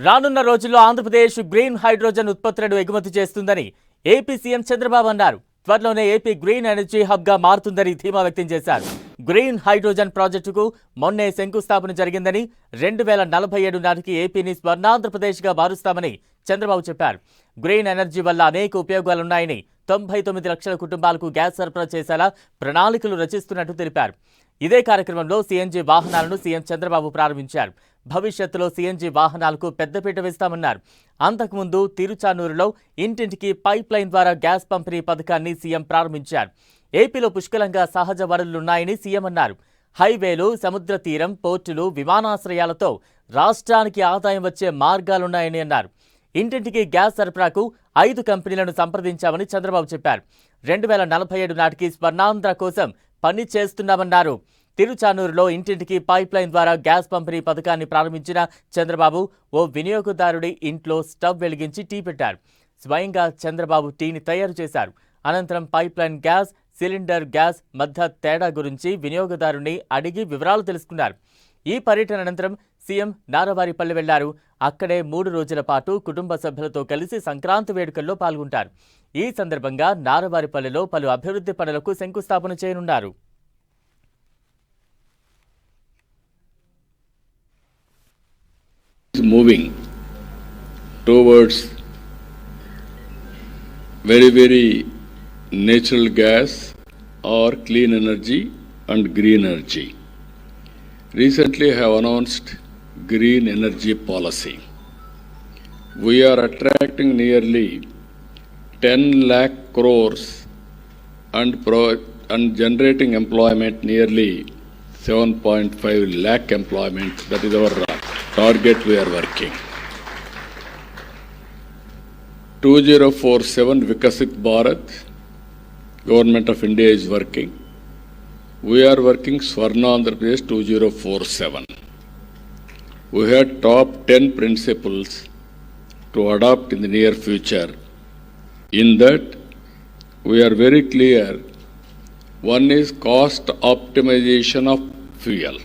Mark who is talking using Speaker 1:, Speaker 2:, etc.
Speaker 1: రానున్న రోజుల్లో Andhra Pradesh green hydrogen ఉత్పత్తులను ఎగుమతి చేస్తుందని ఏపీ సీఎం చంద్రబాబు అన్నారు. త్వరలోనే ఏపీ గ్రీన్ ఎనర్జీ హబ్ గా మారుతుందని ధీమా వ్యక్తం చేశారు. గ్రీన్ హైడ్రోజన్ ప్రాజెక్టుకు మొన్నే శంకుస్థాపన జరిగిందని 2047 నాటికి ఏపీని స్వర్ణాంధ్రప్రదేశ్ గా మారుస్తామని చంద్రబాబు చెప్పారు. గ్రీన్ ఎనర్జీ వల్ల అనేక ఉపయోగాలున్నాయని, 99 లక్షల కుటుంబాలకు గ్యాస్ సరఫరా చేసేలా ప్రణాళికలు రచిస్తున్నట్టు తెలిపారు. ఇదే కార్యక్రమంలో సీఎన్జీ వాహనాలను సీఎం చంద్రబాబు ప్రారంభించారు. భవిష్యత్తులో సీఎన్జీ వాహనాలకు పెద్దపీట వేస్తామన్నారు. అంతకుముందు తిరుచానూరులో ఇంటింటికి పైప్ లైన్ ద్వారా గ్యాస్ పంపిణీ పథకాన్ని సీఎం ప్రారంభించారు. ఏపీలో పుష్కలంగా సహజ వనరులున్నాయని సీఎం అన్నారు. హైవేలు, సముద్ర తీరం, పోర్టులు, విమానాశ్రయాలతో రాష్ట్రానికి ఆదాయం వచ్చే మార్గాలున్నాయని అన్నారు. ఇంటింటికి గ్యాస్ సరఫరాకు 5 కంపెనీలను సంప్రదించామని చంద్రబాబు చెప్పారు. 2047 నాటికి స్వర్ణాంధ్ర కోసం పని చేస్తున్నామన్నారు. తిరుచానూరులో ఇంటింటికి పైప్ లైన్ ద్వారా గ్యాస్ పంపిణీ పథకాన్ని ప్రారంభించిన చంద్రబాబు ఓ వినియోగదారుడి ఇంట్లో స్టవ్ వెలిగించి టీ పెట్టారు. స్వయంగా చంద్రబాబు టీని తయారు చేశారు. అనంతరం pipe line gas, cylinder gas మధ్య తేడా గురించి వినియోగదారుని అడిగి వివరాలు తెలుసుకున్నారు. ఈ పర్యటన అనంతరం సీఎం నారావారిపల్లె వెళ్లారు. అక్కడే 3 రోజుల పాటు కుటుంబ సభ్యులతో కలిసి సంక్రాంతి వేడుకల్లో పాల్గొంటారు. ఈ సందర్భంగా నారావారిపల్లెలో పలు అభివృద్ధి పనులకు శంకుస్థాపన చేయనున్నారు.
Speaker 2: Moving towards very natural gas or clean energy and green energy. Recently I have announced green energy policy. We are attracting nearly 10 lakh crores and generating employment nearly 7.5 lakh employment. That is our target we are working. 2047 Vikasit Bharat, Government of India is working. We are working Swarna Andhra Pradesh 2047. We had top 10 principles to adopt in the near future. In that, we are very clear. One is cost optimization of fuel.